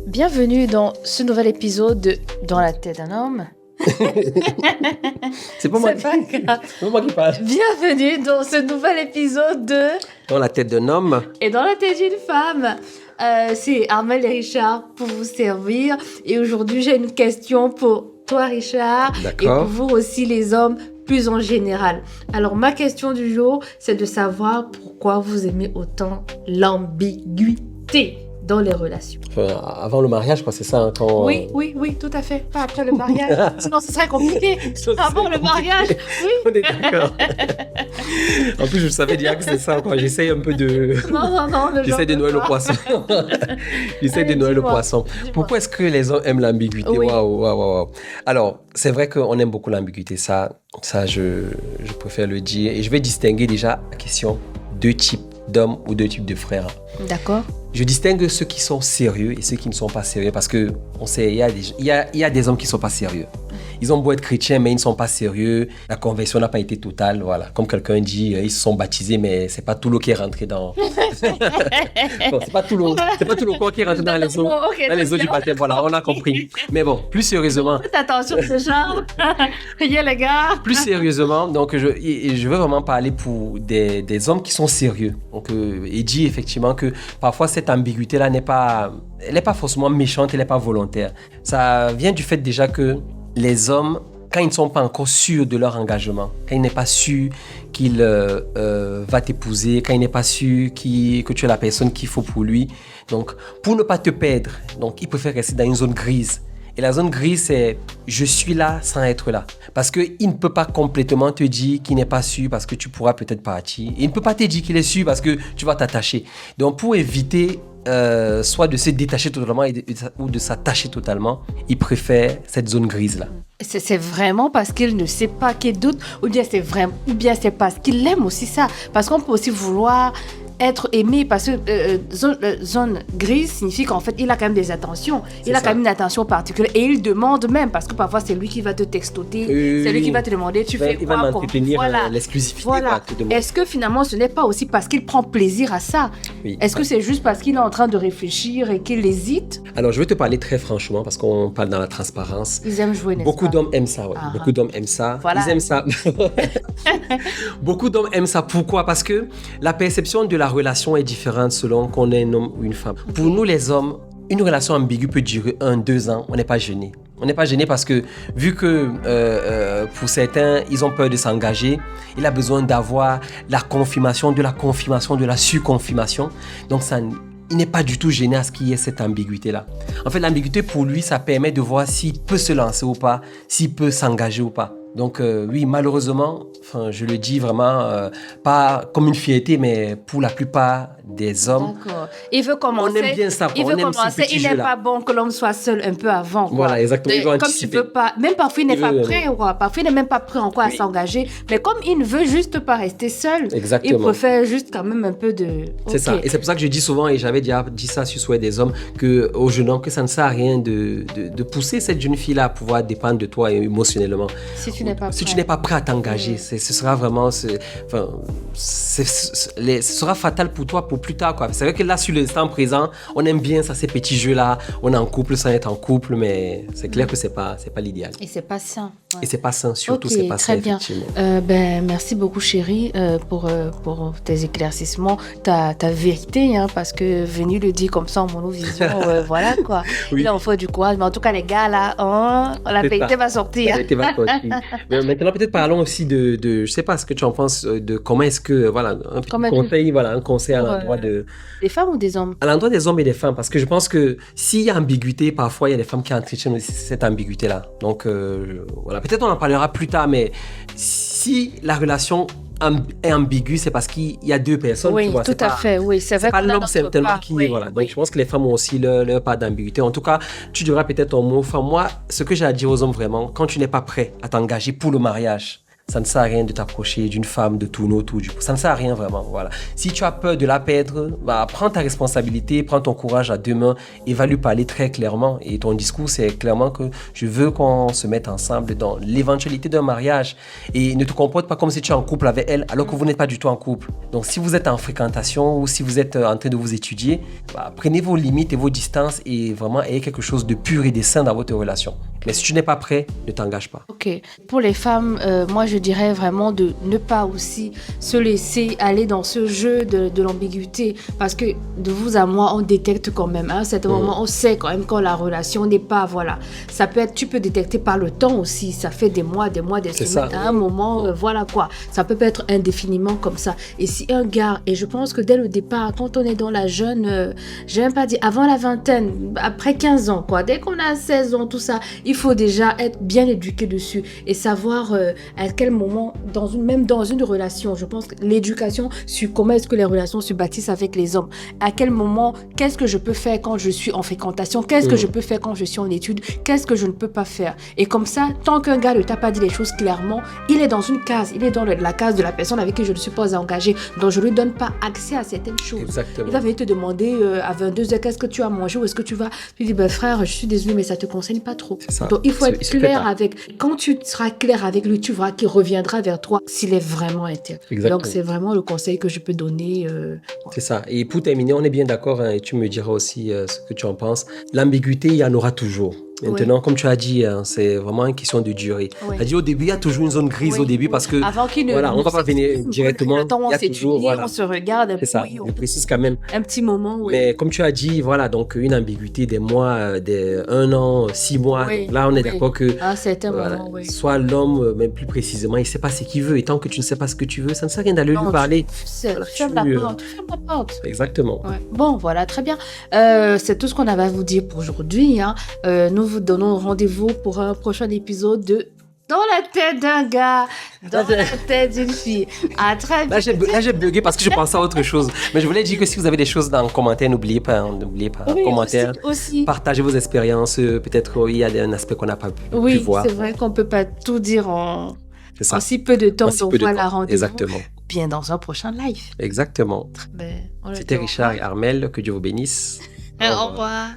Bienvenue dans ce nouvel épisode de Dans la tête d'un homme. C'est pas moi qui parle. Bienvenue dans ce nouvel épisode de Dans la tête d'un homme. Et dans la tête d'une femme. C'est Armel et Richard pour vous servir. Et aujourd'hui, j'ai une question pour toi, Richard. D'accord. Et pour vous aussi, les hommes, plus en général. Alors, ma question du jour, c'est de savoir pourquoi vous aimez autant l'ambiguïté dans les relations. Enfin, avant le mariage, quoi, c'est ça hein, quand... Oui, tout à fait. Pas après le mariage. Sinon, ce serait compliqué. Avant le mariage, oui. On est d'accord. En plus, je savais déjà que c'est ça, quoi. J'essaye un peu de... Non. J'essaie de noyer le poisson. J'essaie de noyer le poisson. Pourquoi est-ce que les hommes aiment l'ambiguïté? Oui. Waouh. Alors, c'est vrai qu'on aime beaucoup l'ambiguïté. Ça, je préfère le dire. Et je vais distinguer déjà la question deux types d'hommes ou deux types de frères. D'accord. Je distingue ceux qui sont sérieux et ceux qui ne sont pas sérieux parce que on sait il y a des hommes qui ne sont pas sérieux. Ils ont beau être chrétiens mais ils ne sont pas sérieux. La conversion n'a pas été totale, voilà. Comme quelqu'un dit, ils se sont baptisés mais c'est pas tout l'eau qui est rentré dans. Bon, c'est pas tout l'eau corps qui est rentré dans les eaux du baptême. Voilà, on a compris. Mais bon, plus sérieusement. Faites attention ce genre. Les gars. Plus sérieusement, donc je veux vraiment parler pour des hommes qui sont sérieux. Donc il dit effectivement que parfois cette ambiguïté-là elle n'est pas forcément méchante, elle n'est pas volontaire. Ça vient du fait déjà que les hommes, quand ils ne sont pas encore sûrs de leur engagement, quand il n'est pas sûr qu'il va t'épouser, quand il n'est pas sûr que tu es la personne qu'il faut pour lui, donc pour ne pas te perdre, donc il préfère rester dans une zone grise. Et la zone grise, c'est je suis là sans être là. Parce qu'il ne peut pas complètement te dire qu'il n'est pas sûr parce que tu pourras peut-être partir. Il ne peut pas te dire qu'il est sûr parce que tu vas t'attacher. Donc pour éviter soit de se détacher totalement ou de s'attacher totalement, il préfère cette zone grise-là. C'est vraiment parce qu'il ne sait pas qu'il doute ou bien c'est parce qu'il aime aussi ça. Parce qu'on peut aussi vouloir être aimé parce que zone grise signifie qu'en fait il a quand même des attentions, il a quand même une attention particulière et il demande même parce que parfois c'est lui qui va te textoter, c'est lui qui va te demander tu fais il quoi, va m'entretenir l'exclusivité. Voilà. Est-ce que finalement ce n'est pas aussi parce qu'il prend plaisir à ça? Oui. Est-ce que c'est juste parce qu'il est en train de réfléchir et qu'il hésite? Alors je vais te parler très franchement parce qu'on parle dans la transparence. Ils aiment jouer, n'est-ce Beaucoup pas? d'hommes aiment ça, ouais. Ah. Beaucoup d'hommes aiment ça. Voilà. Ils aiment ça. Beaucoup d'hommes aiment ça. Pourquoi? Parce que la perception de la relation est différente selon qu'on est un homme ou une femme. Pour nous les hommes, une relation ambiguë peut durer 1-2 ans. On n'est pas gêné. On n'est pas gêné parce que vu que pour certains, ils ont peur de s'engager, il a besoin d'avoir la confirmation, de la surconfirmation. Donc il n'est pas du tout gêné à ce qu'il y ait cette ambiguïté-là. En fait, l'ambiguïté pour lui, ça permet de voir s'il peut se lancer ou pas, s'il peut s'engager ou pas. Donc oui, malheureusement, je le dis vraiment, pas comme une fierté, mais pour la plupart des hommes, d'accord. Il veut commencer. On aime bien ça. Il veut commencer. Il n'est pas bon que l'homme soit seul un peu avant. Quoi. Voilà, exactement. Il veut anticiper. Comme il veut pas, même parfois il n'est pas prêt. Quoi. Parfois il n'est même pas prêt encore à s'engager. Mais comme il ne veut juste pas rester seul, exactement. Il préfère juste quand même un peu de. C'est ça. Et c'est pour ça que je dis souvent, et j'avais déjà dit ça sur Souhait des hommes, aux jeunes hommes, que ça ne sert à rien de pousser cette jeune fille-là à pouvoir dépendre de toi émotionnellement. Si tu n'es pas prêt. Si tu n'es pas prêt à t'engager, ce sera vraiment, ce sera fatal pour toi pour plus tard, quoi. C'est vrai que là, sur l'instant présent, on aime bien ça, ces petits jeux-là. On est en couple sans être en couple, mais c'est clair que c'est pas l'idéal. Et c'est pas sain. Ouais. Et c'est pas sain, surtout c'est pas sain, effectivement. Merci beaucoup, chérie, pour tes éclaircissements, ta vérité, hein, parce que venu le dire comme ça en monovision, voilà quoi. Oui. Là, on fait du courage, mais en tout cas, les gars, là, la vérité va sortir. La vérité va sortir. Mais maintenant, peut-être parlons aussi de, je sais pas ce que tu en penses, de comment est-ce que, voilà, un conseil à l'endroit de... Des femmes ou des hommes? À l'endroit des hommes et des femmes, parce que je pense que s'il y a ambiguïté, parfois il y a des femmes qui entretiennent aussi cette ambiguïté-là. Donc, voilà, peut-être on en parlera plus tard, mais si la relation est ambiguë, c'est parce qu'il y a deux personnes. Oui, tu vois, tout à fait, oui. C'est vrai pas qu'on a l'homme notre certainement part, qui... oui, voilà. oui. Donc, je pense que les femmes ont aussi leur part d'ambiguïté. En tout cas, tu diras peut-être ton mot. Enfin, moi, ce que j'ai à dire aux hommes vraiment, quand tu n'es pas prêt à t'engager pour le mariage, ça ne sert à rien de t'approcher d'une femme, de tourner autour du pot. Ça ne sert à rien vraiment, voilà. Si tu as peur de la perdre, prends ta responsabilité, prends ton courage à deux mains et va lui parler très clairement. Et ton discours, c'est clairement que je veux qu'on se mette ensemble dans l'éventualité d'un mariage. Et ne te comporte pas comme si tu es en couple avec elle alors que vous n'êtes pas du tout en couple. Donc si vous êtes en fréquentation ou si vous êtes en train de vous étudier, prenez vos limites et vos distances et vraiment ayez quelque chose de pur et de sain dans votre relation. Mais si tu n'es pas prêt, ne t'engage pas. Ok. Pour les femmes, moi je dirais vraiment de ne pas aussi se laisser aller dans ce jeu de l'ambiguïté, parce que de vous à moi, on détecte quand même. À un certain moment, on sait quand même quand la relation n'est pas, voilà. Ça peut être, tu peux détecter par le temps aussi. Ça fait des mois, des semaines. À un moment, voilà quoi. Ça peut pas être indéfiniment comme ça. Et si un gars, et je pense que dès le départ, quand on est dans la jeune, j'ai même pas dit avant la vingtaine, après 15 ans, quoi. Dès qu'on a 16 ans, tout ça, il faut déjà être bien éduqué dessus et savoir à quel moment, même dans une relation, je pense que l'éducation sur comment est-ce que les relations se bâtissent avec les hommes, à quel moment, qu'est-ce que je peux faire quand je suis en fréquentation, qu'est-ce que je peux faire quand je suis en études, qu'est-ce que je ne peux pas faire. Et comme ça, tant qu'un gars ne t'a pas dit les choses clairement, il est dans une case, il est dans la case de la personne avec qui je ne suis pas engagée, donc je ne lui donne pas accès à certaines choses. Exactement. Il va venir te demander à 22h qu'est-ce que tu as mangé, où est-ce que tu vas. Tu dis, frère, je suis désolée, mais ça ne te concerne pas trop. C'est ça. Donc il faut être clair avec. Quand tu seras clair avec lui, tu verras qu'il reviendra vers toi s'il est vraiment intéressé. Donc c'est vraiment le conseil que je peux donner. C'est ça. Et pour terminer, on est bien d'accord, et tu me diras aussi ce que tu en penses. L'ambiguïté, il y en aura toujours. Maintenant, comme tu as dit, c'est vraiment une question de durée. Tu as dit au début, il y a toujours une zone grise au début parce que avant qu'il ne on ne va pas venir directement. On s'étudie, on se regarde. C'est ça, je précise quand même. Un petit moment. Mais comme tu as dit, voilà, donc une ambiguïté des mois, des 1 an, 6 mois. Donc là, on est d'accord que soit l'homme, même plus précisément, il ne sait pas ce qu'il veut. Et tant que tu ne sais pas ce que tu veux, ça ne sert à rien d'aller lui parler. Ferme la porte. Exactement. Bon, voilà, très bien. C'est tout ce qu'on avait à vous dire pour aujourd'hui. Nous vous donnons rendez-vous pour un prochain épisode de Dans la tête d'un gars, dans la tête d'une fille. À très bientôt. Là, j'ai bugué parce que je pensais à autre chose. Mais je voulais dire que si vous avez des choses dans les commentaires, n'oubliez pas commentaire. Aussi. Partagez vos expériences. Peut-être il y a un aspect qu'on n'a pas pu voir. Oui, c'est vrai qu'on ne peut pas tout dire en si peu de temps. Donc voilà, rendez-vous. Exactement. Bien dans un prochain live. Exactement. C'était Richard et Armel. Que Dieu vous bénisse. Au revoir.